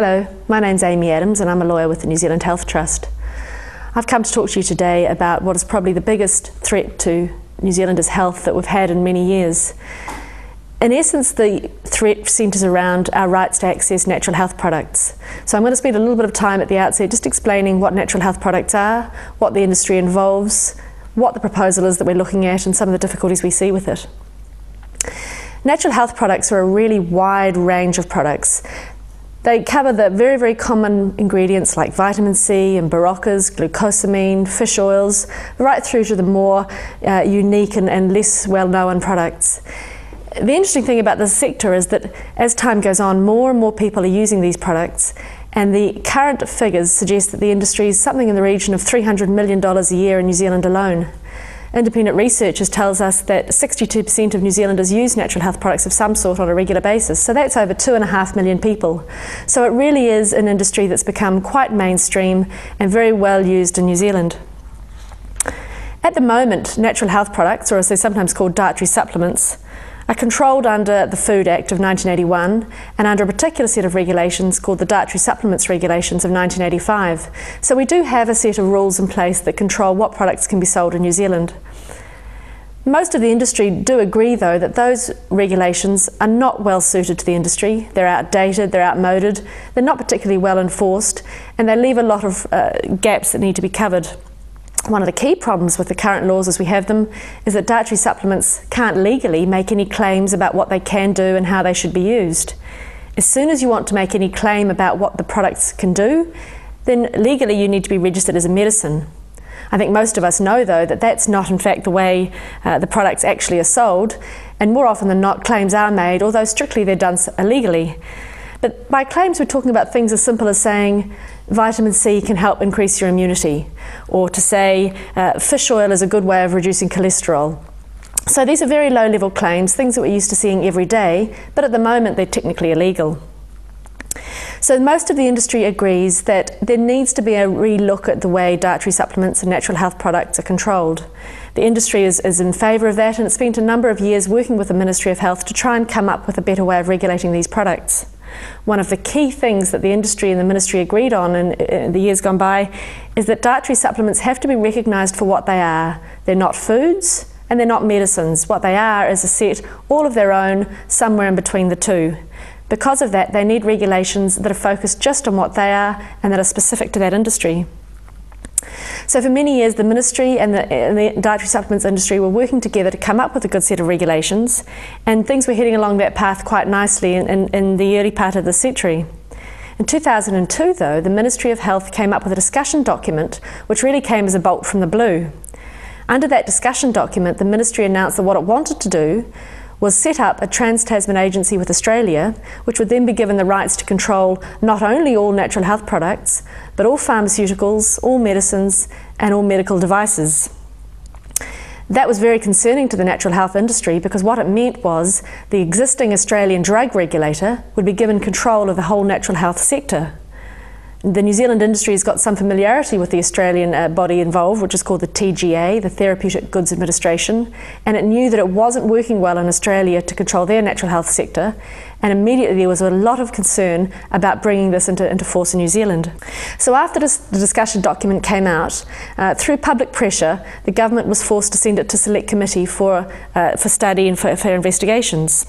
Hello, my name's Amy Adams and I'm a lawyer with the New Zealand Health Trust. I've come to talk to you today about what is probably the biggest threat to New Zealanders' health that we've had in many years. In essence, the threat centres around our rights to access natural health products. So I'm going to spend a little bit of time at the outset just explaining what natural health products are, what the industry involves, what the proposal is that we're looking at and some of the difficulties we see with it. Natural health products are a really wide range of products. They cover the very, very common ingredients like vitamin C and baroccas, glucosamine, fish oils, right through to the more unique and less well-known products. The interesting thing about this sector is that as time goes on, more and more people are using these products, and the current figures suggest that the industry is something in the region of $300 million a year in New Zealand alone. Independent researchers tells us that 62% of New Zealanders use natural health products of some sort on a regular basis, so that's over 2.5 million people. So it really is an industry that's become quite mainstream and very well used in New Zealand. At the moment, natural health products, or as they're sometimes called dietary supplements, are controlled under the Food Act of 1981 and under a particular set of regulations called the Dietary Supplements Regulations of 1985. So we do have a set of rules in place that control what products can be sold in New Zealand. Most of the industry do agree, though, that those regulations are not well suited to the industry. They're outdated, they're outmoded, they're not particularly well enforced, and they leave a lot of gaps that need to be covered. One of the key problems with the current laws as we have them is that dietary supplements can't legally make any claims about what they can do and how they should be used. As soon as you want to make any claim about what the products can do, then legally you need to be registered as a medicine. I think most of us know, though, that that's not in fact the way the products actually are sold, and more often than not claims are made, although strictly they're done illegally. But by claims we're talking about things as simple as saying vitamin C can help increase your immunity, or to say fish oil is a good way of reducing cholesterol. So these are very low-level claims, things that we're used to seeing every day, but at the moment they're technically illegal. So most of the industry agrees that there needs to be a re-look at the way dietary supplements and natural health products are controlled. The industry is in favour of that, and it's spent a number of years working with the Ministry of Health to try and come up with a better way of regulating these products. One of the key things that the industry and the ministry agreed on in the years gone by is that dietary supplements have to be recognised for what they are. They're not foods and they're not medicines. What they are is a set all of their own, somewhere in between the two. Because of that, they need regulations that are focused just on what they are and that are specific to that industry. So for many years, the ministry and the dietary supplements industry were working together to come up with a good set of regulations, and things were heading along that path quite nicely in the early part of the century. In 2002, though, the Ministry of Health came up with a discussion document which really came as a bolt from the blue. Under that discussion document, the ministry announced that what it wanted to do was set up a Trans Tasman agency with Australia, which would then be given the rights to control not only all natural health products, but all pharmaceuticals, all medicines, and all medical devices. That was very concerning to the natural health industry, because what it meant was the existing Australian drug regulator would be given control of the whole natural health sector. The New Zealand industry has got some familiarity with the Australian body involved, which is called the TGA, the Therapeutic Goods Administration, and it knew that it wasn't working well in Australia to control their natural health sector, and immediately there was a lot of concern about bringing this into force in New Zealand. So after the discussion document came out, through public pressure, the government was forced to send it to Select Committee for study and for investigations.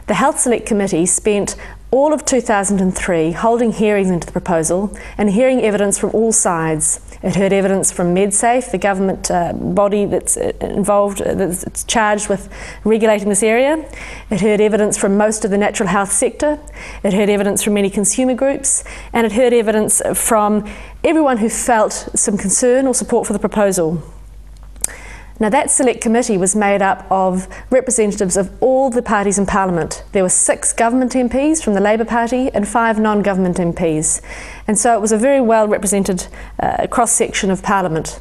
The Health Select Committee spent all of 2003 holding hearings into the proposal and hearing evidence from all sides. It heard evidence from MedSafe, the government body that's involved, that's charged with regulating this area. It heard evidence from most of the natural health sector. It heard evidence from many consumer groups, and it heard evidence from everyone who felt some concern or support for the proposal. Now that select committee was made up of representatives of all the parties in Parliament. There were 6 government MPs from the Labour Party and 5 non-government MPs. And so it was a very well represented cross-section of Parliament.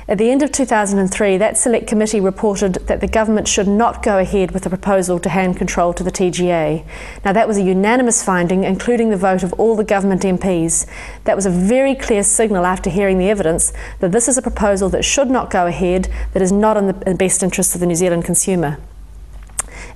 At the end of 2003, that select committee reported that the government should not go ahead with the proposal to hand control to the TGA. Now that was a unanimous finding, including the vote of all the government MPs. That was a very clear signal after hearing the evidence that this is a proposal that should not go ahead, that is not in the best interest of the New Zealand consumer.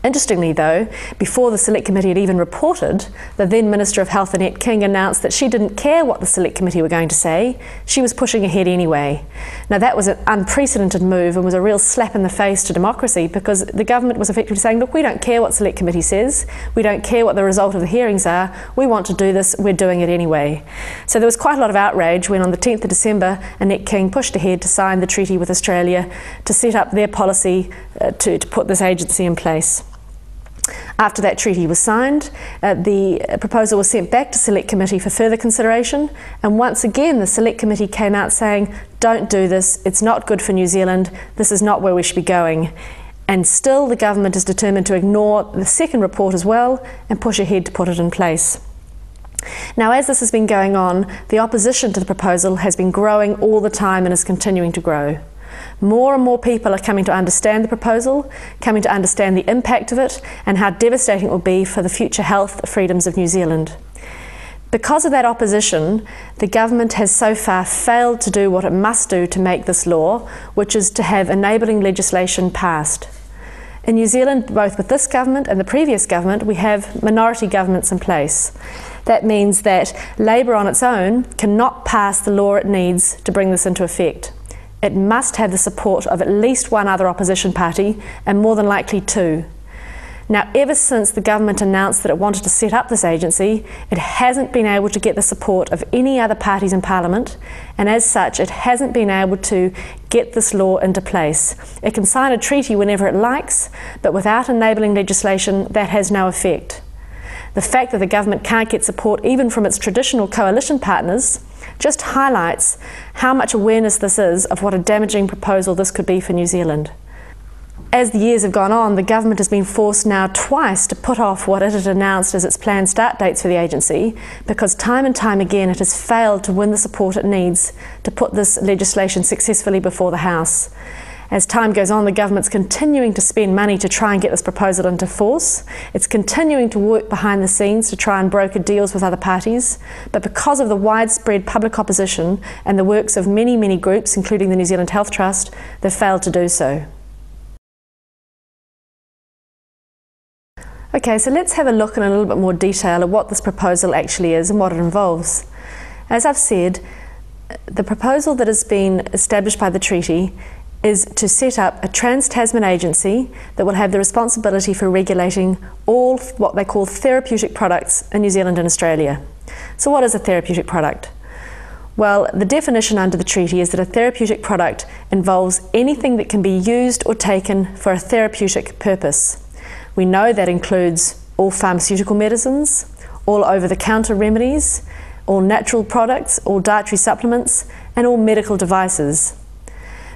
Interestingly though, before the Select Committee had even reported, the then Minister of Health, Annette King, announced that she didn't care what the Select Committee were going to say. She was pushing ahead anyway. Now that was an unprecedented move and was a real slap in the face to democracy, because the government was effectively saying, look, we don't care what Select Committee says, we don't care what the result of the hearings are, we want to do this, we're doing it anyway. So there was quite a lot of outrage when on the 10th of December, Annette King pushed ahead to sign the treaty with Australia to set up their policy to put this agency in place. After that treaty was signed, the proposal was sent back to Select Committee for further consideration, and once again the Select Committee came out saying, don't do this, it's not good for New Zealand, this is not where we should be going. And still the government is determined to ignore the second report as well and push ahead to put it in place. Now, as this has been going on, the opposition to the proposal has been growing all the time and is continuing to grow. More and more people are coming to understand the proposal, coming to understand the impact of it and how devastating it will be for the future health freedoms of New Zealand. Because of that opposition, the government has so far failed to do what it must do to make this law, which is to have enabling legislation passed. In New Zealand, both with this government and the previous government, we have minority governments in place. That means that Labour on its own cannot pass the law it needs to bring this into effect. It must have the support of at least one other opposition party, and more than likely two. Now, ever since the government announced that it wanted to set up this agency, it hasn't been able to get the support of any other parties in Parliament, and as such, it hasn't been able to get this law into place. It can sign a treaty whenever it likes, but without enabling legislation, that has no effect. The fact that the government can't get support even from its traditional coalition partners just highlights how much awareness this is of what a damaging proposal this could be for New Zealand. As the years have gone on, the government has been forced now twice to put off what it had announced as its planned start dates for the agency, because time and time again it has failed to win the support it needs to put this legislation successfully before the House. As time goes on, the government's continuing to spend money to try and get this proposal into force. It's continuing to work behind the scenes to try and broker deals with other parties, but because of the widespread public opposition and the works of many, many groups, including the New Zealand Health Trust, they've failed to do so. Okay, so let's have a look in a little bit more detail at what this proposal actually is and what it involves. As I've said, the proposal that has been established by the treaty is to set up a Trans Tasman agency that will have the responsibility for regulating all what they call therapeutic products in New Zealand and Australia. So what is a therapeutic product? Well, the definition under the treaty is that a therapeutic product involves anything that can be used or taken for a therapeutic purpose. We know that includes all pharmaceutical medicines, all over-the-counter remedies, all natural products, all dietary supplements, and all medical devices.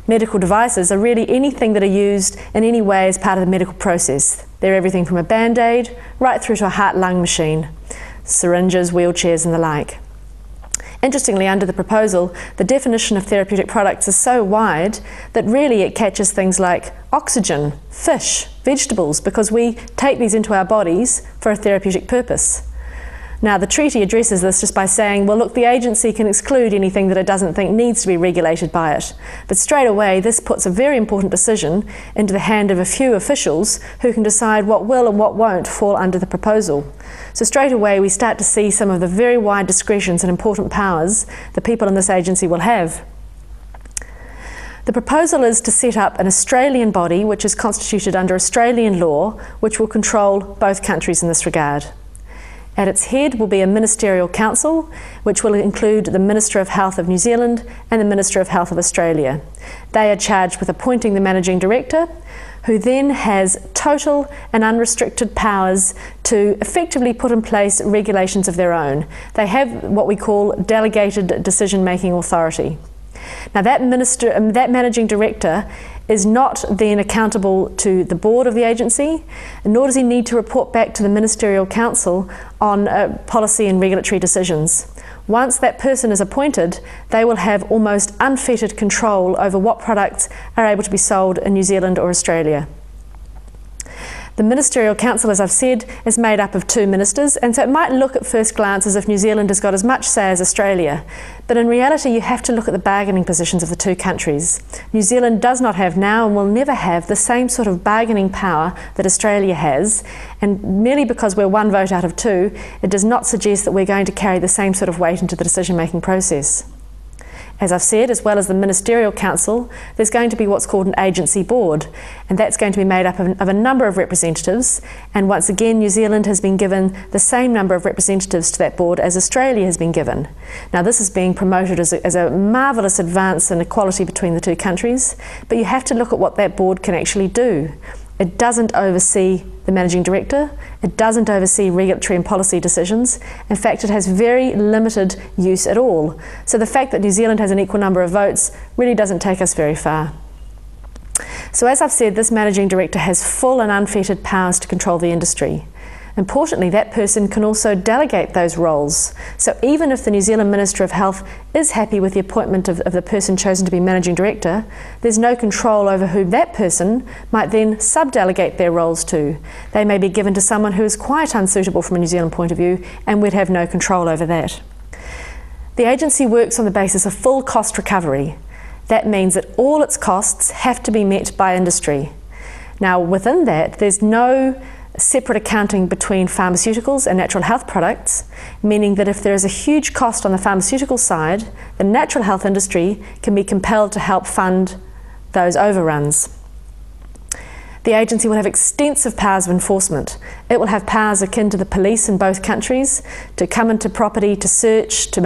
Medical devices are really anything that are used in any way as part of the medical process. They're everything from a band-aid right through to a heart-lung machine, syringes, wheelchairs and the like. Interestingly, under the proposal, the definition of therapeutic products is so wide that really it catches things like oxygen, fish, vegetables, because we take these into our bodies for a therapeutic purpose. Now, the treaty addresses this just by saying, well, look, the agency can exclude anything that it doesn't think needs to be regulated by it. But straight away, this puts a very important decision into the hand of a few officials who can decide what will and what won't fall under the proposal. So straight away, we start to see some of the very wide discretions and important powers the people in this agency will have. The proposal is to set up an Australian body which is constituted under Australian law, which will control both countries in this regard. At its head will be a ministerial council, which will include the Minister of Health of New Zealand and the Minister of Health of Australia. They are charged with appointing the Managing Director, who then has total and unrestricted powers to effectively put in place regulations of their own. They have what we call delegated decision-making authority. Now that Managing Director is not then accountable to the board of the agency, nor does he need to report back to the Ministerial Council on policy and regulatory decisions. Once that person is appointed, they will have almost unfettered control over what products are able to be sold in New Zealand or Australia. The Ministerial Council, as I've said, is made up of 2 ministers, and so it might look at first glance as if New Zealand has got as much say as Australia. But in reality, you have to look at the bargaining positions of the 2 countries. New Zealand does not have now and will never have the same sort of bargaining power that Australia has, and merely because we're 1 vote out of 2, it does not suggest that we're going to carry the same sort of weight into the decision-making process. As I've said, as well as the Ministerial Council, there's going to be what's called an agency board, and that's going to be made up of a number of representatives, and once again New Zealand has been given the same number of representatives to that board as Australia has been given. Now this is being promoted as a marvellous advance in equality between the 2 countries, but you have to look at what that board can actually do. It doesn't oversee the managing director, it doesn't oversee regulatory and policy decisions. In fact, it has very limited use at all. So the fact that New Zealand has an equal number of votes really doesn't take us very far. So as I've said, this managing director has full and unfettered powers to control the industry. Importantly, that person can also delegate those roles. So even if the New Zealand Minister of Health is happy with the appointment of the person chosen to be Managing Director, there's no control over who that person might then sub-delegate their roles to. They may be given to someone who is quite unsuitable from a New Zealand point of view, and we'd have no control over that. The agency works on the basis of full cost recovery. That means that all its costs have to be met by industry. Now within that, there's no separate accounting between pharmaceuticals and natural health products, meaning that if there is a huge cost on the pharmaceutical side, the natural health industry can be compelled to help fund those overruns. The agency will have extensive powers of enforcement. It will have powers akin to the police in both countries to come into property, to search, to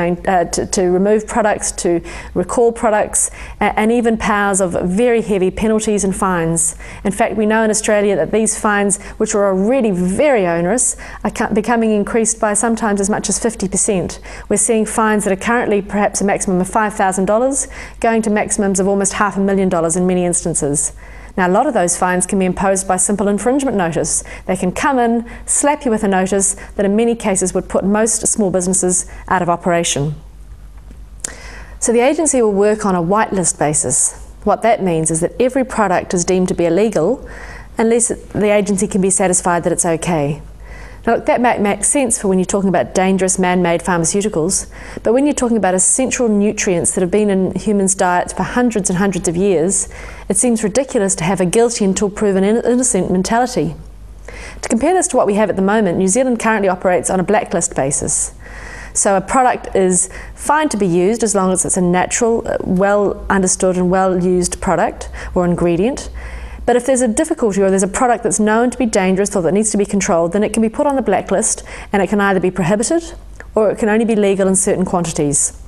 remove products, to recall products, and even powers of very heavy penalties and fines. In fact, we know in Australia that these fines, which are already very onerous, are becoming increased by sometimes as much as 50%. We're seeing fines that are currently perhaps a maximum of $5,000 going to maximums of almost $500,000 in many instances. Now, a lot of those fines can be imposed by simple infringement notice. They can come in, slap you with a notice that in many cases would put most small businesses out of operation. So the agency will work on a whitelist basis. What that means is that every product is deemed to be illegal unless the agency can be satisfied that it's okay. Now look, that might make sense for when you're talking about dangerous man-made pharmaceuticals, but when you're talking about essential nutrients that have been in humans' diets for hundreds and hundreds of years, it seems ridiculous to have a guilty until proven innocent mentality. To compare this to what we have at the moment, New Zealand currently operates on a blacklist basis. So a product is fine to be used as long as it's a natural, well understood and well used product or ingredient. But if there's a difficulty or there's a product that's known to be dangerous or that needs to be controlled, then it can be put on the blacklist and it can either be prohibited or it can only be legal in certain quantities.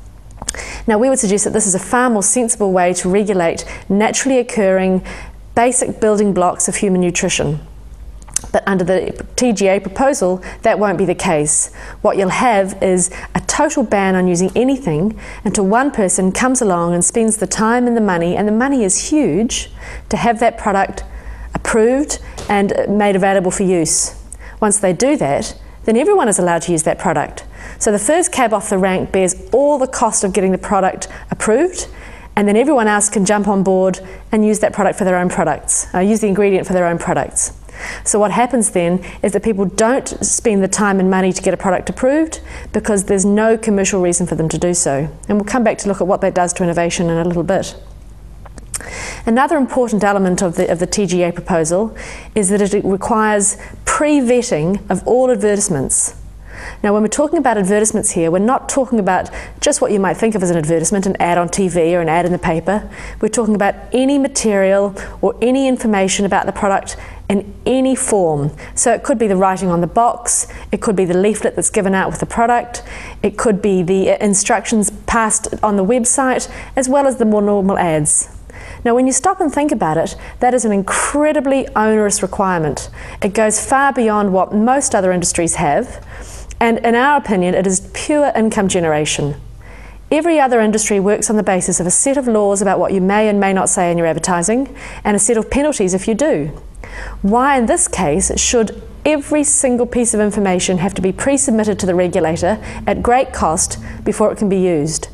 Now we would suggest that this is a far more sensible way to regulate naturally occurring basic building blocks of human nutrition. But under the TGA proposal, that won't be the case. What you'll have is a total ban on using anything until one person comes along and spends the time and the money is huge, to have that product approved and made available for use. Once they do that, then everyone is allowed to use that product. So the first cab off the rank bears all the cost of getting the product approved, and then everyone else can jump on board and use that product for their own products, use the ingredient for their own products. So what happens then is that people don't spend the time and money to get a product approved because there's no commercial reason for them to do so. And we'll come back to look at what that does to innovation in a little bit. Another important element of the TGA proposal is that it requires pre-vetting of all advertisements. Now when we're talking about advertisements here, we're not talking about just what you might think of as an advertisement, an ad on TV or an ad in the paper. We're talking about any material or any information about the product in any form. So it could be the writing on the box, it could be the leaflet that's given out with the product, it could be the instructions passed on the website, as well as the more normal ads. Now when you stop and think about it, that is an incredibly onerous requirement. It goes far beyond what most other industries have, and in our opinion it is pure income generation. Every other industry works on the basis of a set of laws about what you may and may not say in your advertising, and a set of penalties if you do. Why in this case should every single piece of information have to be pre-submitted to the regulator at great cost before it can be used?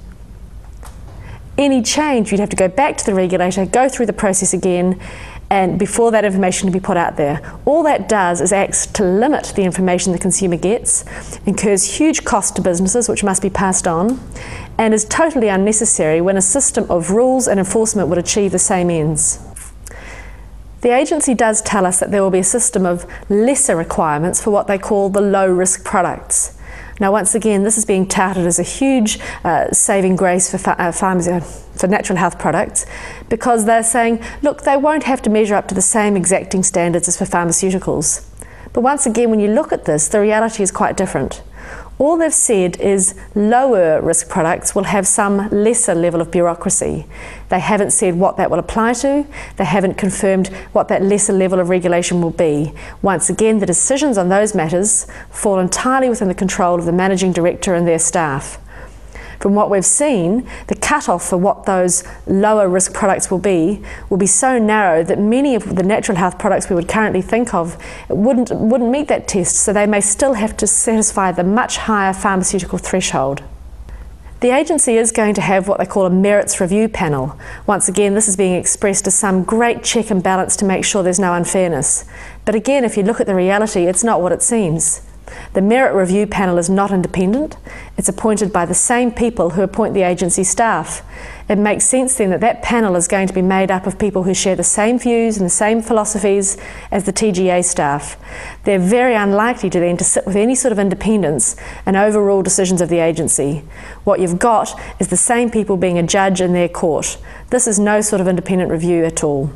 Any change, you'd have to go back to the regulator, go through the process again, and before that information can be put out there. All that does is acts to limit the information the consumer gets, incurs huge cost to businesses which must be passed on, and is totally unnecessary when a system of rules and enforcement would achieve the same ends. The agency does tell us that there will be a system of lesser requirements for what they call the low-risk products. Now, once again, this is being touted as a huge saving grace for farmers, for natural health products, because they're saying, look, they won't have to measure up to the same exacting standards as for pharmaceuticals. But once again, when you look at this, the reality is quite different. All they've said is lower risk products will have some lesser level of bureaucracy. They haven't said what that will apply to. They haven't confirmed what that lesser level of regulation will be. Once again, the decisions on those matters fall entirely within the control of the managing director and their staff. From what we've seen, the cut-off for what those lower risk products will be so narrow that many of the natural health products we would currently think of wouldn't meet that test, so they may still have to satisfy the much higher pharmaceutical threshold. The agency is going to have what they call a merits review panel. Once again, this is being expressed as some great check and balance to make sure there's no unfairness. But again, if you look at the reality, it's not what it seems. The Merit Review Panel is not independent. It's appointed by the same people who appoint the agency staff. It makes sense then that that panel is going to be made up of people who share the same views and the same philosophies as the TGA staff. They're very unlikely to then to sit with any sort of independence and overrule decisions of the agency. What you've got is the same people being a judge in their court. This is no sort of independent review at all.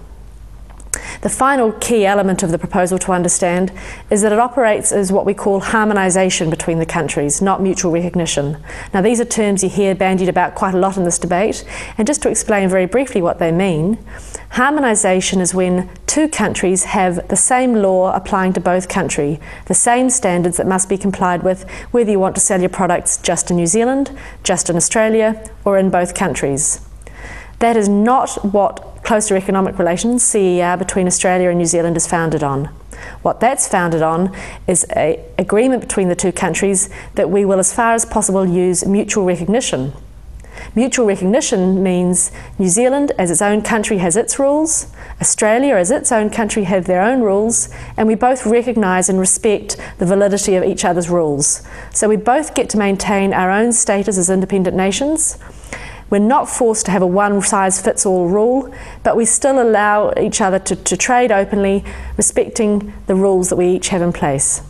The final key element of the proposal to understand is that it operates as what we call harmonisation between the countries, not mutual recognition. Now, these are terms you hear bandied about quite a lot in this debate, and just to explain very briefly what they mean, harmonisation is when two countries have the same law applying to both countries, the same standards that must be complied with whether you want to sell your products just in New Zealand, just in Australia, or in both countries. That is not what closer economic relations, CER, between Australia and New Zealand is founded on. What that's founded on is an agreement between the two countries that we will, as far as possible, use mutual recognition. Mutual recognition means New Zealand, as its own country, has its rules, Australia, as its own country, have their own rules, and we both recognise and respect the validity of each other's rules. So we both get to maintain our own status as independent nations. We're not forced to have a one-size-fits-all rule, but we still allow each other to trade openly, respecting the rules that we each have in place.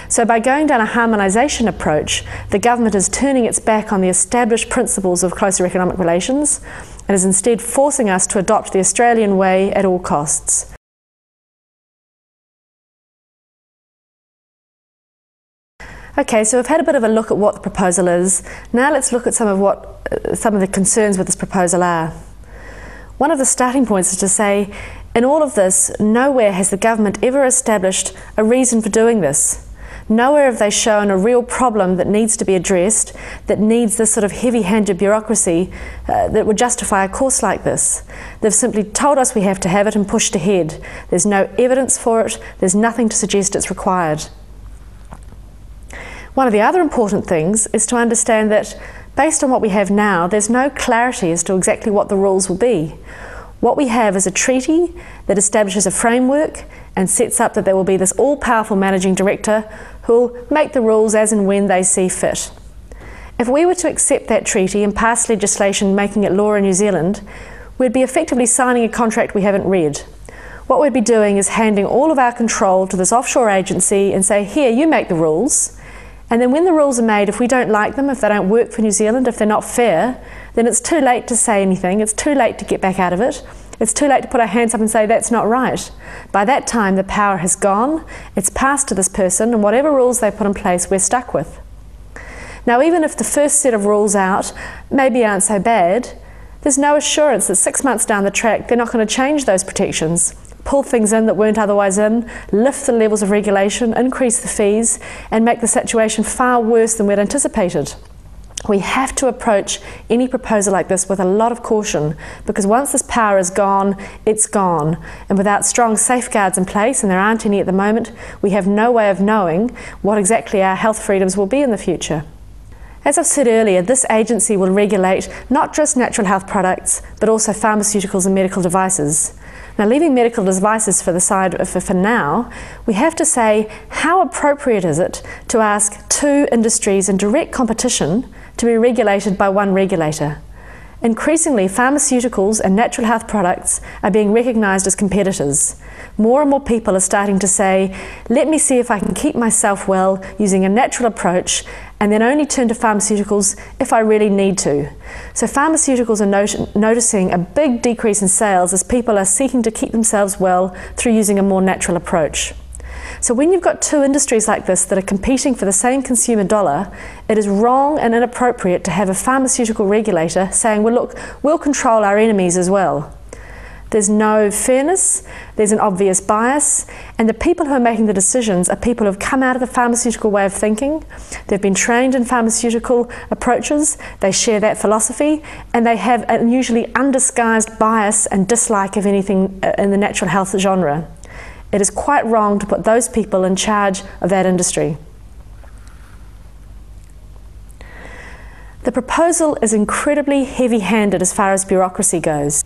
So by going down a harmonisation approach, the government is turning its back on the established principles of closer economic relations and is instead forcing us to adopt the Australian way at all costs. Okay, so we've had a bit of a look at what the proposal is. Now let's look at some of the concerns with this proposal are. One of the starting points is to say, in all of this, nowhere has the government ever established a reason for doing this. Nowhere have they shown a real problem that needs to be addressed, that needs this sort of heavy-handed bureaucracy that would justify a course like this. They've simply told us we have to have it and pushed ahead. There's no evidence for it. There's nothing to suggest it's required. One of the other important things is to understand that based on what we have now, there's no clarity as to exactly what the rules will be. What we have is a treaty that establishes a framework and sets up that there will be this all-powerful managing director who will make the rules as and when they see fit. If we were to accept that treaty and pass legislation making it law in New Zealand, we'd be effectively signing a contract we haven't read. What we'd be doing is handing all of our control to this offshore agency and say, here, you make the rules. And then when the rules are made, if we don't like them, if they don't work for New Zealand, if they're not fair, then it's too late to say anything. It's too late to get back out of it. It's too late to put our hands up and say, that's not right. By that time, the power has gone, it's passed to this person, and whatever rules they put in place, we're stuck with. Now, even if the first set of rules out maybe aren't so bad, there's no assurance that 6 months down the track, they're not going to change those protections, pull things in that weren't otherwise in, lift the levels of regulation, increase the fees, and make the situation far worse than we'd anticipated. We have to approach any proposal like this with a lot of caution, because once this power is gone, it's gone. And without strong safeguards in place, and there aren't any at the moment, we have no way of knowing what exactly our health freedoms will be in the future. As I've said earlier, this agency will regulate not just natural health products, but also pharmaceuticals and medical devices. Now, leaving medical devices for the side for now, we have to say, how appropriate is it to ask two industries in direct competition to be regulated by one regulator? Increasingly, pharmaceuticals and natural health products are being recognised as competitors. More and more people are starting to say, let me see if I can keep myself well using a natural approach, and then only turn to pharmaceuticals if I really need to. So pharmaceuticals are noticing a big decrease in sales as people are seeking to keep themselves well through using a more natural approach. So when you've got two industries like this that are competing for the same consumer dollar, it is wrong and inappropriate to have a pharmaceutical regulator saying, well look, we'll control our enemies as well. There's no fairness, there's an obvious bias, and the people who are making the decisions are people who have come out of the pharmaceutical way of thinking. They've been trained in pharmaceutical approaches, they share that philosophy, and they have a usually undisguised bias and dislike of anything in the natural health genre. It is quite wrong to put those people in charge of that industry. The proposal is incredibly heavy-handed as far as bureaucracy goes.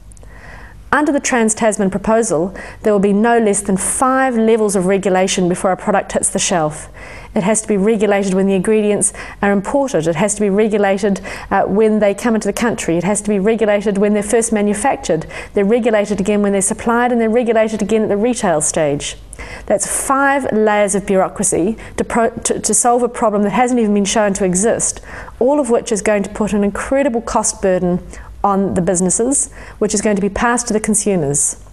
Under the Trans Tasman proposal, there will be no less than 5 levels of regulation before a product hits the shelf. It has to be regulated when the ingredients are imported. It has to be regulated when they come into the country. It has to be regulated when they're first manufactured. They're regulated again when they're supplied, and they're regulated again at the retail stage. That's 5 layers of bureaucracy to solve a problem that hasn't even been shown to exist, all of which is going to put an incredible cost burden on the businesses, which is going to be passed to the consumers.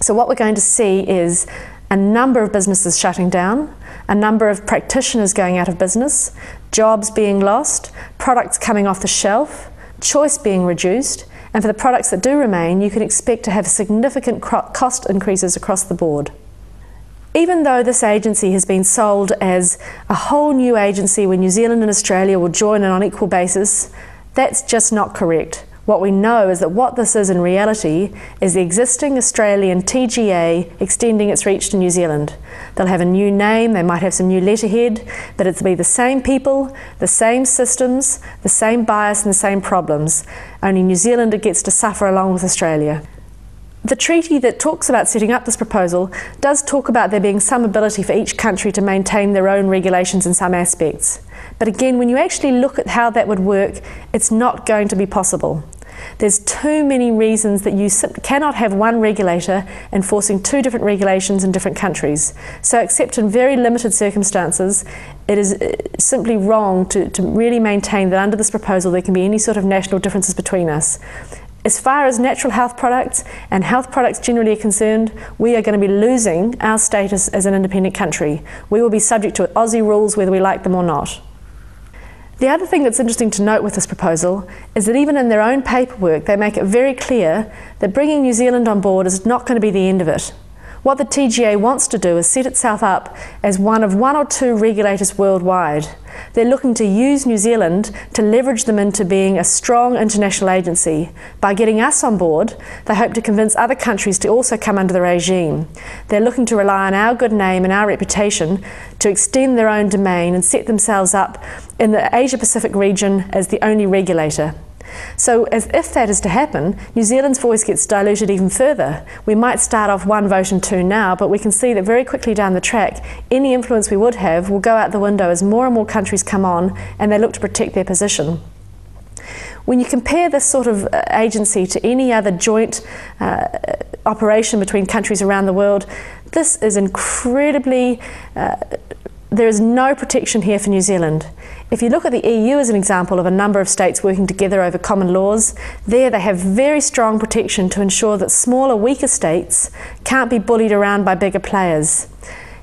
So what we're going to see is a number of businesses shutting down, a number of practitioners going out of business, jobs being lost, products coming off the shelf, choice being reduced, and for the products that do remain, you can expect to have significant cost increases across the board. Even though this agency has been sold as a whole new agency where New Zealand and Australia will join in on equal basis, that's just not correct. What we know is that what this is in reality is the existing Australian TGA extending its reach to New Zealand. They'll have a new name, they might have some new letterhead, but it'll be the same people, the same systems, the same bias and the same problems. Only New Zealand gets to suffer along with Australia. The treaty that talks about setting up this proposal does talk about there being some ability for each country to maintain their own regulations in some aspects. But again, when you actually look at how that would work, it's not going to be possible. There's too many reasons that you cannot have one regulator enforcing 2 different regulations in different countries. So except in very limited circumstances, it is simply wrong to really maintain that under this proposal there can be any sort of national differences between us. As far as natural health products and health products generally are concerned, we are going to be losing our status as an independent country. We will be subject to Aussie rules whether we like them or not. The other thing that's interesting to note with this proposal is that even in their own paperwork they make it very clear that bringing New Zealand on board is not going to be the end of it. What the TGA wants to do is set itself up as one of 1 or 2 regulators worldwide. They're looking to use New Zealand to leverage them into being a strong international agency. By getting us on board, they hope to convince other countries to also come under the regime. They're looking to rely on our good name and our reputation to extend their own domain and set themselves up in the Asia-Pacific region as the only regulator. So if that is to happen, New Zealand's voice gets diluted even further. We might start off 1 vote and 2 now, but we can see that very quickly down the track, any influence we would have will go out the window as more and more countries come on and they look to protect their position. When you compare this sort of agency to any other joint operation between countries around the world, this is incredibly, there is no protection here for New Zealand. If you look at the EU as an example of a number of states working together over common laws, there they have very strong protection to ensure that smaller, weaker states can't be bullied around by bigger players.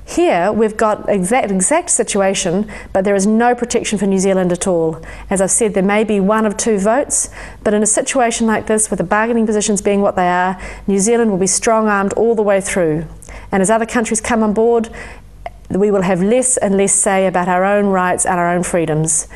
Here we've got exact situation, but there is no protection for New Zealand at all. As I've said, there may be 1 of 2 votes, but in a situation like this, with the bargaining positions being what they are, New Zealand will be strong-armed all the way through. And as other countries come on board, we will have less and less say about our own rights and our own freedoms.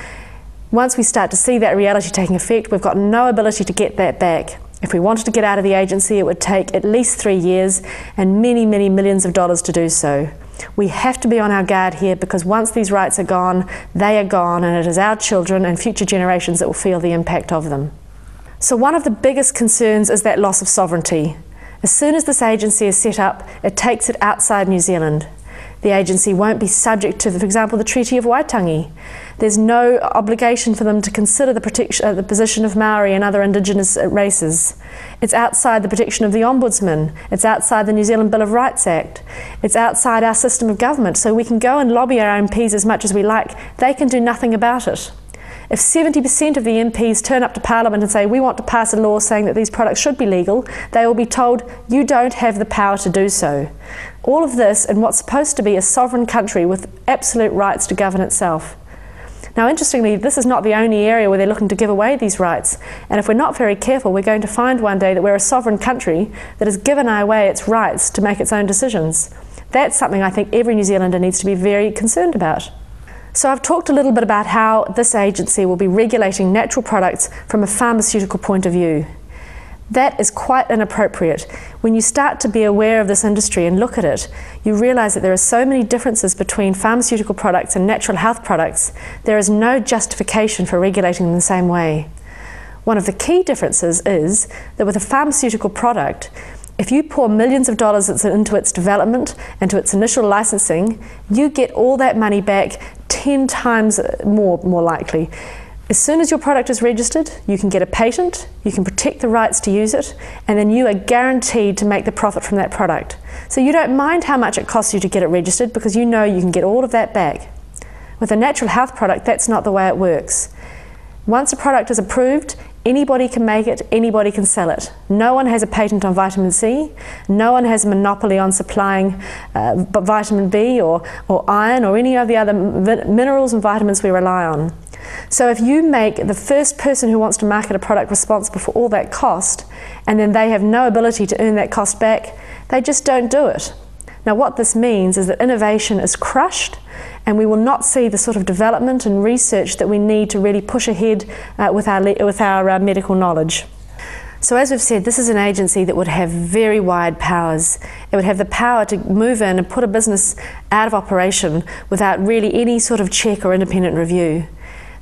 Once we start to see that reality taking effect, we've got no ability to get that back. If we wanted to get out of the agency, it would take at least 3 years and many, many millions of dollars to do so. We have to be on our guard here because once these rights are gone, they are gone, and it is our children and future generations that will feel the impact of them. So one of the biggest concerns is that loss of sovereignty. As soon as this agency is set up, it takes it outside New Zealand. The agency won't be subject to, for example, the Treaty of Waitangi. There's no obligation for them to consider the position of Maori and other Indigenous races. It's outside the protection of the Ombudsman. It's outside the New Zealand Bill of Rights Act. It's outside our system of government, so we can go and lobby our MPs as much as we like. They can do nothing about it. If 70% of the MPs turn up to Parliament and say, we want to pass a law saying that these products should be legal, they will be told, you don't have the power to do so. All of this in what's supposed to be a sovereign country with absolute rights to govern itself. Now, interestingly, this is not the only area where they're looking to give away these rights. And if we're not very careful, we're going to find one day that we're a sovereign country that has given away its rights to make its own decisions. That's something I think every New Zealander needs to be very concerned about. So I've talked a little bit about how this agency will be regulating natural products from a pharmaceutical point of view. That is quite inappropriate. When you start to be aware of this industry and look at it, you realise that there are so many differences between pharmaceutical products and natural health products, there is no justification for regulating them the same way. One of the key differences is that with a pharmaceutical product, if you pour millions of dollars into its development and to its initial licensing, you get all that money back 10 times more likely. As soon as your product is registered, you can get a patent, you can protect the rights to use it, and then you are guaranteed to make the profit from that product. So you don't mind how much it costs you to get it registered because you know you can get all of that back. With a natural health product, that's not the way it works. Once a product is approved, anybody can make it, anybody can sell it. No one has a patent on vitamin C, no one has a monopoly on supplying vitamin B or iron or any of the other minerals and vitamins we rely on. So if you make the first person who wants to market a product responsible for all that cost, and then they have no ability to earn that cost back, they just don't do it. Now what this means is that innovation is crushed, and we will not see the sort of development and research that we need to really push ahead with our medical knowledge. So as we've said, this is an agency that would have very wide powers. It would have the power to move in and put a business out of operation without really any sort of check or independent review.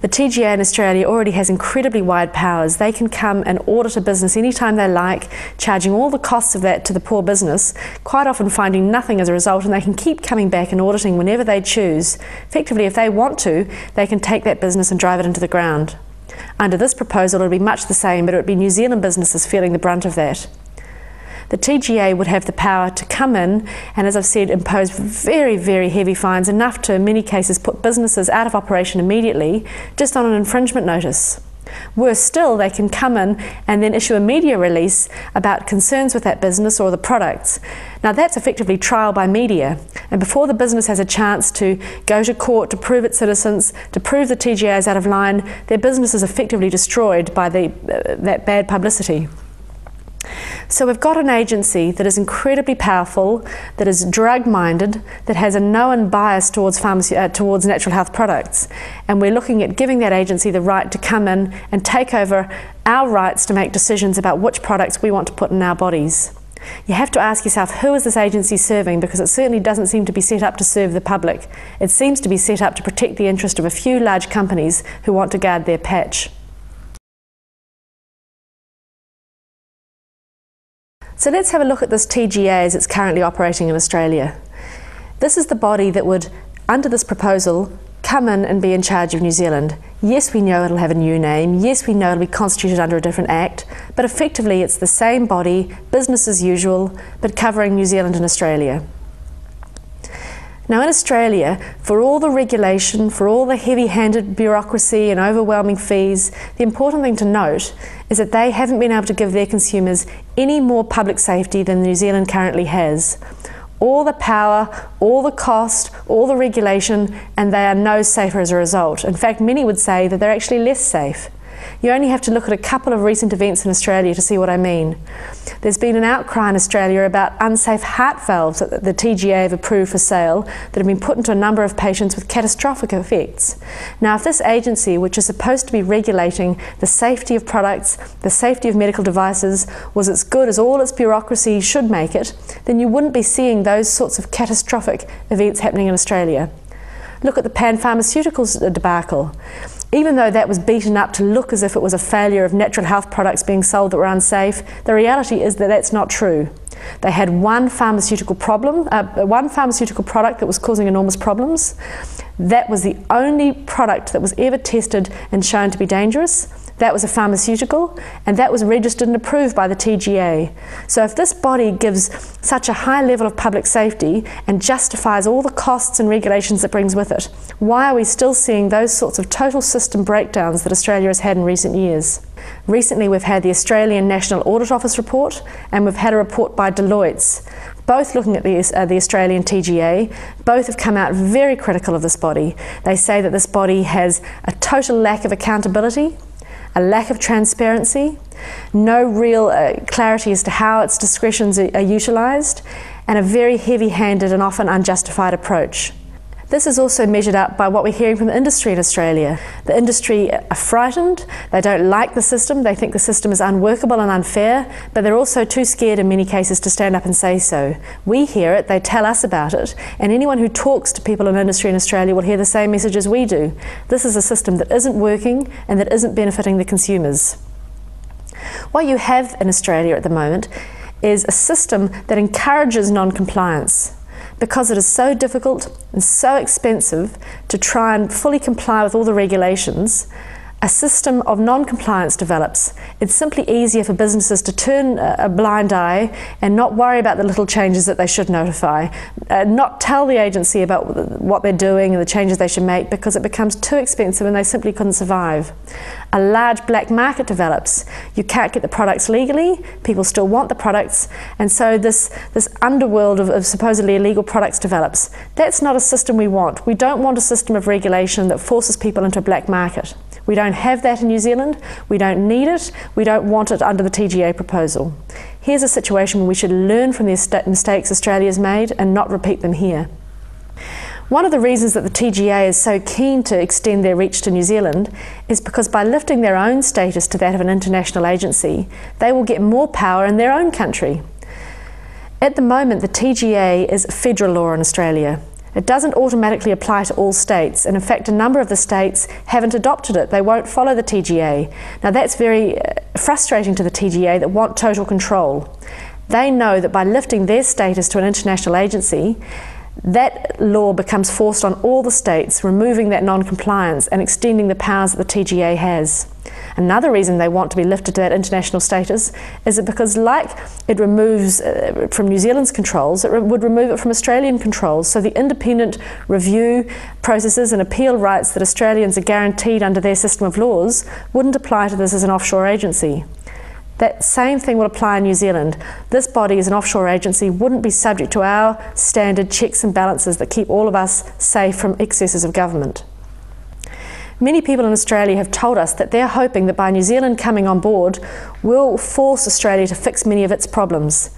The TGA in Australia already has incredibly wide powers. They can come and audit a business anytime they like, charging all the costs of that to the poor business, quite often finding nothing as a result, and they can keep coming back and auditing whenever they choose. Effectively, if they want to, they can take that business and drive it into the ground. Under this proposal, it would be much the same, but it would be New Zealand businesses feeling the brunt of that. The TGA would have the power to come in and, as I've said, impose very, very heavy fines, enough to, in many cases, put businesses out of operation immediately, just on an infringement notice. Worse still, they can come in and then issue a media release about concerns with that business or the products. Now that's effectively trial by media, and before the business has a chance to go to court to prove its innocence, to prove the TGA is out of line, their business is effectively destroyed by that bad publicity. So we've got an agency that is incredibly powerful, that is drug-minded, that has a known bias towards natural health products, and we're looking at giving that agency the right to come in and take over our rights to make decisions about which products we want to put in our bodies. You have to ask yourself, who is this agency serving? Because it certainly doesn't seem to be set up to serve the public. It seems to be set up to protect the interest of a few large companies who want to guard their patch. So let's have a look at this TGA as it's currently operating in Australia. This is the body that would, under this proposal, come in and be in charge of New Zealand. Yes, we know it'll have a new name. Yes, we know it'll be constituted under a different act, but effectively it's the same body, business as usual, but covering New Zealand and Australia. Now in Australia, for all the regulation, for all the heavy-handed bureaucracy and overwhelming fees, the important thing to note is that they haven't been able to give their consumers any more public safety than New Zealand currently has. All the power, all the cost, all the regulation, and they are no safer as a result. In fact, many would say that they're actually less safe. You only have to look at a couple of recent events in Australia to see what I mean. There's been an outcry in Australia about unsafe heart valves that the TGA have approved for sale that have been put into a number of patients with catastrophic effects. Now, if this agency, which is supposed to be regulating the safety of products, the safety of medical devices, was as good as all its bureaucracy should make it, then you wouldn't be seeing those sorts of catastrophic events happening in Australia. Look at the Pan Pharmaceuticals debacle. Even though that was beaten up to look as if it was a failure of natural health products being sold that were unsafe, the reality is that that's not true. They had one pharmaceutical product that was causing enormous problems. That was the only product that was ever tested and shown to be dangerous. That was a pharmaceutical, and that was registered and approved by the TGA. So if this body gives such a high level of public safety and justifies all the costs and regulations that brings with it, why are we still seeing those sorts of total system breakdowns that Australia has had in recent years? Recently we've had the Australian National Audit Office report, and we've had a report by Deloitte, both looking at the Australian TGA. Both have come out very critical of this body. They say that this body has a total lack of accountability, a lack of transparency, no real clarity as to how its discretions are utilised, and a very heavy-handed and often unjustified approach. This is also measured up by what we're hearing from the industry in Australia. The industry are frightened, they don't like the system, they think the system is unworkable and unfair, but they're also too scared in many cases to stand up and say so. We hear it, they tell us about it, and anyone who talks to people in industry in Australia will hear the same message as we do. This is a system that isn't working and that isn't benefiting the consumers. What you have in Australia at the moment is a system that encourages non-compliance. Because it is so difficult and so expensive to try and fully comply with all the regulations, a system of non-compliance develops. It's simply easier for businesses to turn a blind eye and not worry about the little changes that they should notify, not tell the agency about what they're doing and the changes they should make, because it becomes too expensive and they simply couldn't survive. A large black market develops. You can't get the products legally, people still want the products, and so this underworld of supposedly illegal products develops. That's not a system we want. We don't want a system of regulation that forces people into a black market. We don't have that in New Zealand, we don't need it, we don't want it under the TGA proposal. Here's a situation where we should learn from the mistakes Australia's made and not repeat them here. One of the reasons that the TGA is so keen to extend their reach to New Zealand is because by lifting their own status to that of an international agency, they will get more power in their own country. At the moment, the TGA is federal law in Australia. It doesn't automatically apply to all states, and in fact a number of the states haven't adopted it. They won't follow the TGA. Now that's very frustrating to the TGA that want total control. They know that by lifting their status to an international agency, that law becomes forced on all the states, removing that non-compliance and extending the powers that the TGA has. Another reason they want to be lifted to that international status is that because like it removes from New Zealand's controls, it would remove it from Australian controls. So the independent review processes and appeal rights that Australians are guaranteed under their system of laws wouldn't apply to this as an offshore agency. That same thing would apply in New Zealand. This body as an offshore agency wouldn't be subject to our standard checks and balances that keep all of us safe from excesses of government. Many people in Australia have told us that they're hoping that by New Zealand coming on board will force Australia to fix many of its problems.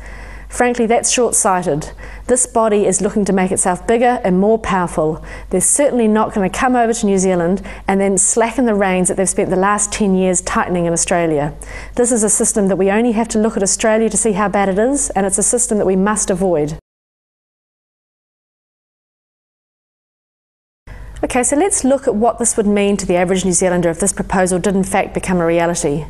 Frankly, that's short-sighted. This body is looking to make itself bigger and more powerful. They're certainly not going to come over to New Zealand and then slacken the reins that they've spent the last 10 years tightening in Australia. This is a system that we only have to look at Australia to see how bad it is, and it's a system that we must avoid. Okay, so let's look at what this would mean to the average New Zealander if this proposal did in fact become a reality.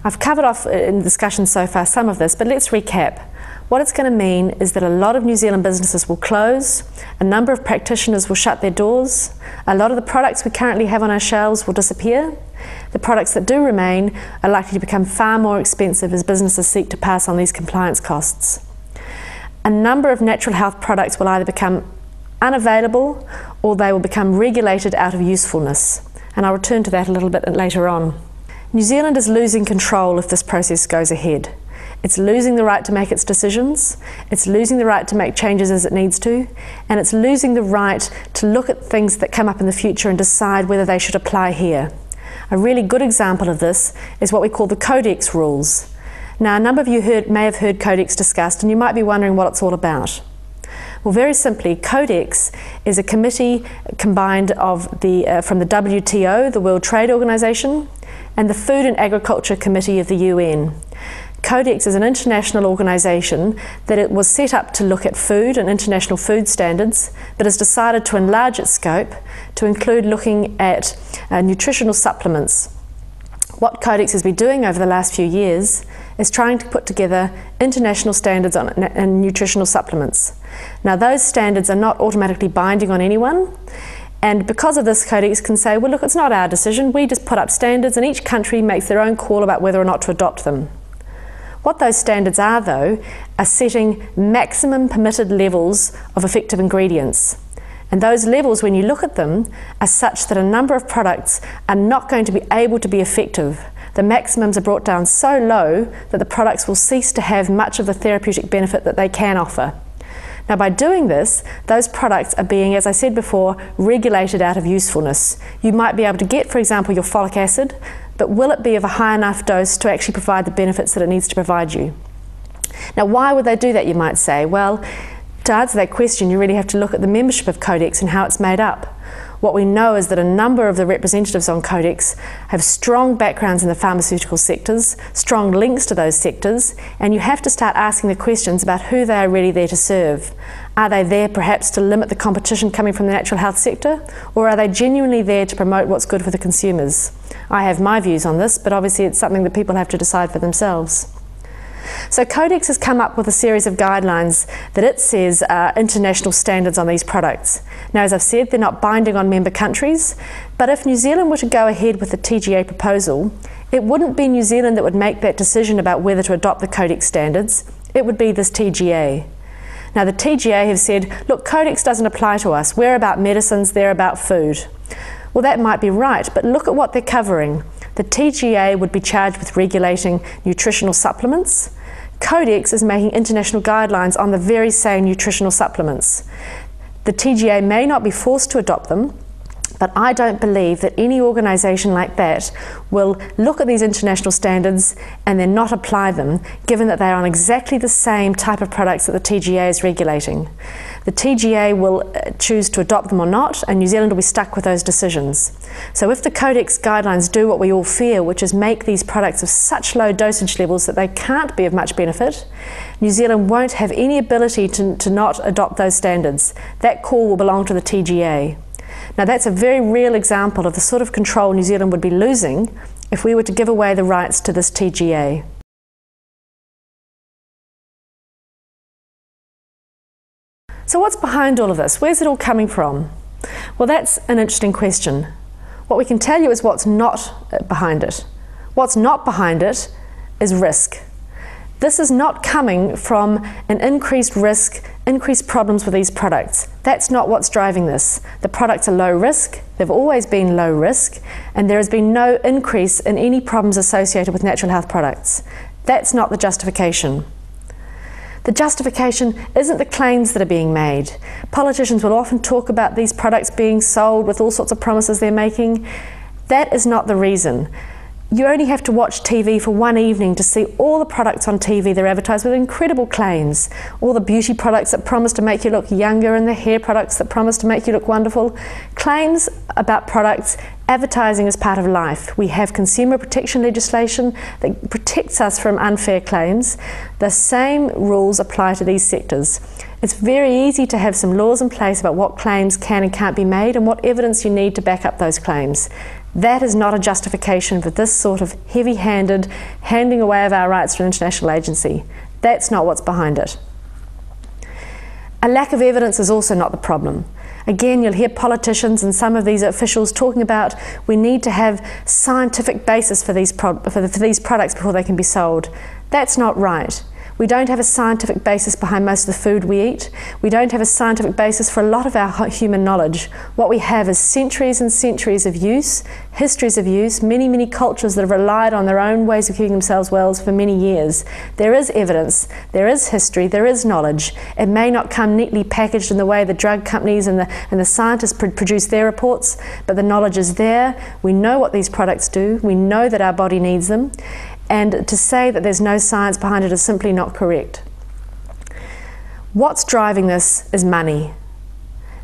I've covered off in discussion so far some of this, but let's recap. What it's going to mean is that a lot of New Zealand businesses will close, a number of practitioners will shut their doors, a lot of the products we currently have on our shelves will disappear. The products that do remain are likely to become far more expensive as businesses seek to pass on these compliance costs. A number of natural health products will either become unavailable or they will become regulated out of usefulness, and I'll return to that a little bit later on. New Zealand is losing control if this process goes ahead. It's losing the right to make its decisions, it's losing the right to make changes as it needs to, and it's losing the right to look at things that come up in the future and decide whether they should apply here. A really good example of this is what we call the Codex rules. Now, a number of you may have heard Codex discussed, and you might be wondering what it's all about. Well, very simply, Codex is a committee combined of from the WTO, the World Trade Organization, and the Food and Agriculture Committee of the UN. Codex is an international organisation that it was set up to look at food and international food standards, but has decided to enlarge its scope to include looking at nutritional supplements. What Codex has been doing over the last few years is trying to put together international standards on nutritional supplements. Now, those standards are not automatically binding on anyone, and because of this, Codex can say, well, look, it's not our decision, we just put up standards and each country makes their own call about whether or not to adopt them. What those standards are, though, are setting maximum permitted levels of effective ingredients. And those levels, when you look at them, are such that a number of products are not going to be able to be effective. The maximums are brought down so low that the products will cease to have much of the therapeutic benefit that they can offer. Now, by doing this, those products are being, as I said before, regulated out of usefulness. You might be able to get, for example, your folic acid, but will it be of a high enough dose to actually provide the benefits that it needs to provide you? Now, why would they do that, you might say? Well, to answer that question, you really have to look at the membership of Codex and how it's made up. What we know is that a number of the representatives on Codex have strong backgrounds in the pharmaceutical sectors, strong links to those sectors, and you have to start asking the questions about who they are really there to serve. Are they there perhaps to limit the competition coming from the natural health sector, or are they genuinely there to promote what's good for the consumers? I have my views on this, but obviously it's something that people have to decide for themselves. So Codex has come up with a series of guidelines that it says are international standards on these products. Now, as I've said, they're not binding on member countries, but if New Zealand were to go ahead with the TGA proposal, it wouldn't be New Zealand that would make that decision about whether to adopt the Codex standards, it would be this TGA. Now, the TGA have said, look, Codex doesn't apply to us, we're about medicines, they're about food. Well, that might be right, but look at what they're covering. The TGA would be charged with regulating nutritional supplements. Codex is making international guidelines on the very same nutritional supplements. The TGA may not be forced to adopt them, but I don't believe that any organisation like that will look at these international standards and then not apply them, given that they are on exactly the same type of products that the TGA is regulating. The TGA will choose to adopt them or not, and New Zealand will be stuck with those decisions. So if the Codex guidelines do what we all fear, which is make these products of such low dosage levels that they can't be of much benefit, New Zealand won't have any ability to not adopt those standards. That call will belong to the TGA. Now, that's a very real example of the sort of control New Zealand would be losing if we were to give away the rights to this TGA. So what's behind all of this? Where's it all coming from? Well, that's an interesting question. What we can tell you is what's not behind it. What's not behind it is risk. This is not coming from an increased risk, increased problems with these products. That's not what's driving this. The products are low risk, they've always been low risk, and there has been no increase in any problems associated with natural health products. That's not the justification. The justification isn't the claims that are being made. Politicians will often talk about these products being sold with all sorts of promises they're making. That is not the reason. You only have to watch TV for one evening to see all the products on TV that are advertised with incredible claims. All the beauty products that promise to make you look younger and the hair products that promise to make you look wonderful. Claims about products, advertising is part of life. We have consumer protection legislation that protects us from unfair claims. The same rules apply to these sectors. It's very easy to have some laws in place about what claims can and can't be made and what evidence you need to back up those claims. That is not a justification for this sort of heavy-handed handing away of our rights to an international agency. That's not what's behind it. A lack of evidence is also not the problem. Again, you'll hear politicians and some of these officials talking about we need to have scientific basis for these products before they can be sold. That's not right. We don't have a scientific basis behind most of the food we eat. We don't have a scientific basis for a lot of our human knowledge. What we have is centuries and centuries of use, histories of use, many, many cultures that have relied on their own ways of keeping themselves well for many years. There is evidence, there is history, there is knowledge. It may not come neatly packaged in the way the drug companies and the scientists produce their reports, but the knowledge is there. We know what these products do. We know that our body needs them. And to say that there's no science behind it is simply not correct. What's driving this is money.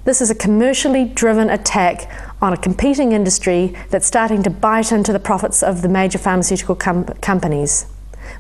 This is a commercially driven attack on a competing industry that's starting to bite into the profits of the major pharmaceutical companies.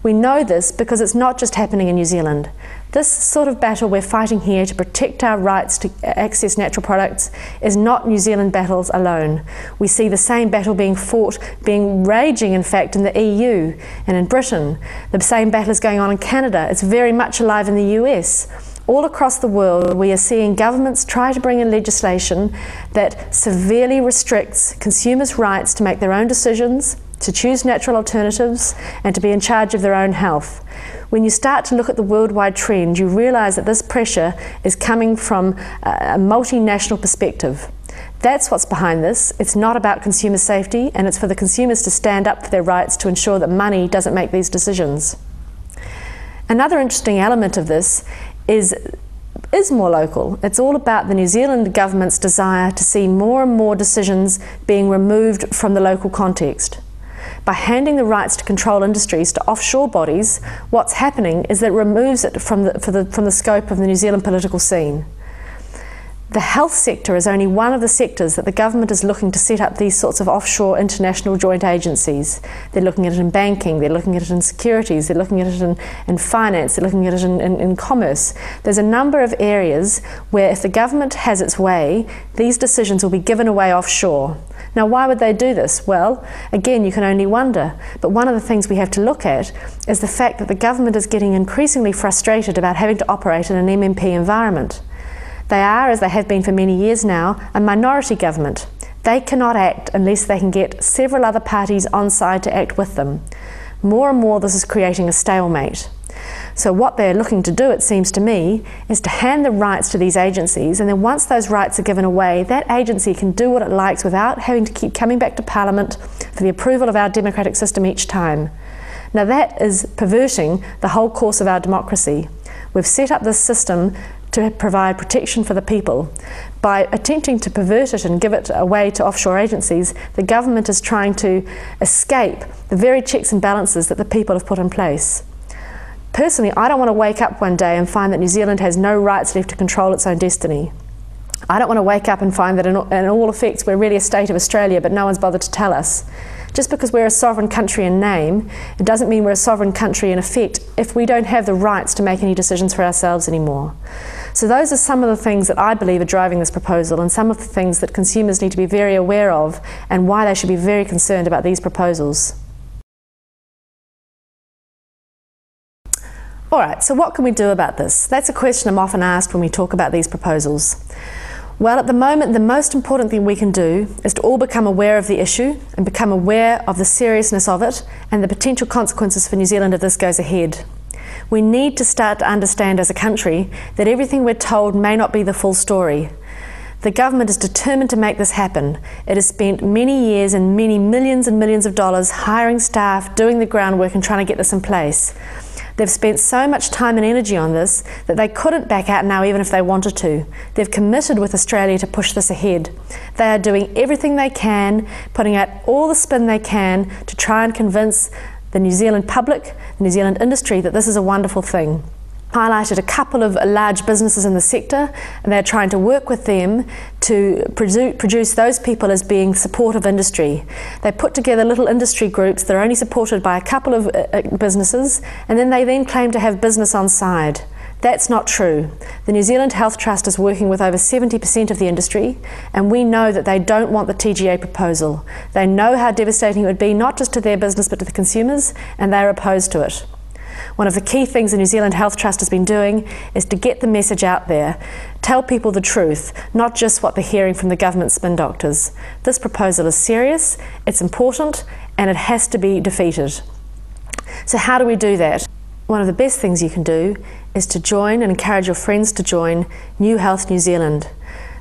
We know this because it's not just happening in New Zealand. This sort of battle we're fighting here to protect our rights to access natural products is not New Zealand battles alone. We see the same battle being fought, raging in fact in the EU and in Britain. The same battle is going on in Canada. It's very much alive in the US. All across the world, we are seeing governments try to bring in legislation that severely restricts consumers' rights to make their own decisions, to choose natural alternatives, and to be in charge of their own health. When you start to look at the worldwide trend, you realise that this pressure is coming from a multinational perspective. That's what's behind this. It's not about consumer safety, and it's for the consumers to stand up for their rights to ensure that money doesn't make these decisions. Another interesting element of this is more local. It's all about the New Zealand government's desire to see more and more decisions being removed from the local context. By handing the rights to control industries to offshore bodies, what's happening is that it removes it from the scope of the New Zealand political scene. The health sector is only one of the sectors that the government is looking to set up these sorts of offshore international joint agencies. They're looking at it in banking, they're looking at it in securities, they're looking at it in finance, they're looking at it in commerce. There's a number of areas where if the government has its way, these decisions will be given away offshore. Now, why would they do this? Well, again, you can only wonder. But one of the things we have to look at is the fact that the government is getting increasingly frustrated about having to operate in an MMP environment. They are, as they have been for many years now, a minority government. They cannot act unless they can get several other parties on side to act with them. More and more, this is creating a stalemate. So what they're looking to do, it seems to me, is to hand the rights to these agencies, and then once those rights are given away, that agency can do what it likes without having to keep coming back to Parliament for the approval of our democratic system each time. Now that is perverting the whole course of our democracy. We've set up this system to provide protection for the people. By attempting to pervert it and give it away to offshore agencies, the government is trying to escape the very checks and balances that the people have put in place. Personally, I don't want to wake up one day and find that New Zealand has no rights left to control its own destiny. I don't want to wake up and find that in all effects we're really a state of Australia, but no one's bothered to tell us. Just because we're a sovereign country in name, it doesn't mean we're a sovereign country in effect if we don't have the rights to make any decisions for ourselves anymore. So those are some of the things that I believe are driving this proposal, and some of the things that consumers need to be very aware of, and why they should be very concerned about these proposals. Alright, so what can we do about this? That's a question I'm often asked when we talk about these proposals. Well, at the moment, the most important thing we can do is to all become aware of the issue and become aware of the seriousness of it and the potential consequences for New Zealand if this goes ahead. We need to start to understand as a country that everything we're told may not be the full story. The government is determined to make this happen. It has spent many years and many millions and millions of dollars hiring staff, doing the groundwork and trying to get this in place. They've spent so much time and energy on this that they couldn't back out now even if they wanted to. They've committed with Australia to push this ahead. They are doing everything they can, putting out all the spin they can to try and convince the New Zealand public, the New Zealand industry that this is a wonderful thing. Highlighted a couple of large businesses in the sector, and they're trying to work with them to produce those people as being supportive industry. They put together little industry groups that are only supported by a couple of businesses, and then they claim to have business on side. That's not true. The New Zealand Health Trust is working with over 70% of the industry, and we know that they don't want the TGA proposal. They know how devastating it would be, not just to their business but to the consumers, and they're opposed to it. One of the key things the New Zealand Health Trust has been doing is to get the message out there, tell people the truth, not just what they're hearing from the government spin doctors. This proposal is serious, it's important, and it has to be defeated. So how do we do that? One of the best things you can do is to join and encourage your friends to join New Health New Zealand.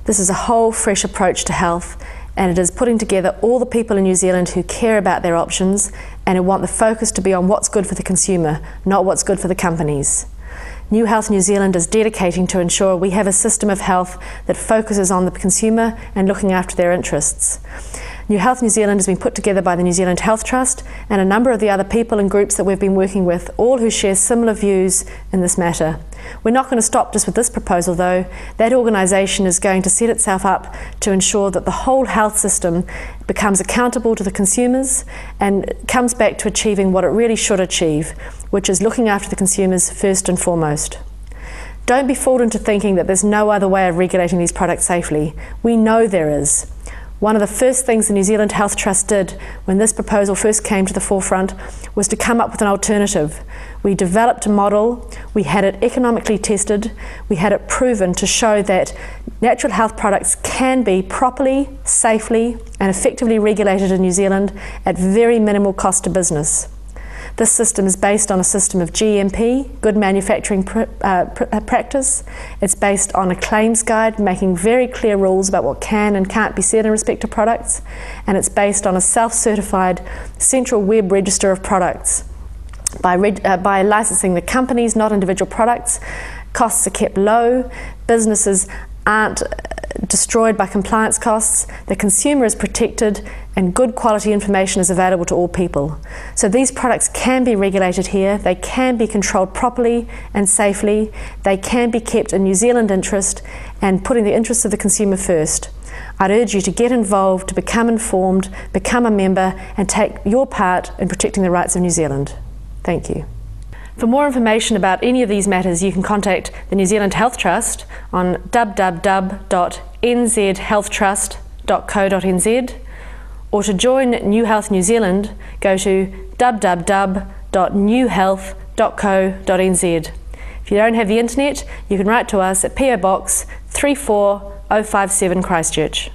This is a whole fresh approach to health, and it is putting together all the people in New Zealand who care about their options and who want the focus to be on what's good for the consumer, not what's good for the companies. New Health New Zealand is dedicating to ensure we have a system of health that focuses on the consumer and looking after their interests. New Health New Zealand has been put together by the New Zealand Health Trust and a number of the other people and groups that we've been working with, all who share similar views in this matter. We're not going to stop just with this proposal though. That organisation is going to set itself up to ensure that the whole health system becomes accountable to the consumers and comes back to achieving what it really should achieve, which is looking after the consumers first and foremost. Don't be fooled into thinking that there's no other way of regulating these products safely. We know there is. One of the first things the New Zealand Health Trust did when this proposal first came to the forefront was to come up with an alternative. We developed a model, we had it economically tested, we had it proven to show that natural health products can be properly, safely and effectively regulated in New Zealand at very minimal cost to business. This system is based on a system of GMP, good manufacturing practice. It's based on a claims guide making very clear rules about what can and can't be said in respect to products, and it's based on a self-certified central web register of products. By licensing the companies, not individual products, costs are kept low, businesses aren't destroyed by compliance costs, the consumer is protected, and good quality information is available to all people. So these products can be regulated here, they can be controlled properly and safely, they can be kept in New Zealand interest and putting the interests of the consumer first. I'd urge you to get involved, to become informed, become a member and take your part in protecting the rights of New Zealand. Thank you. For more information about any of these matters, you can contact the New Zealand Health Trust on www.nzhealthtrust.co.nz, or to join New Health New Zealand, go to www.newhealth.co.nz. If you don't have the internet, you can write to us at PO Box 34057 Christchurch.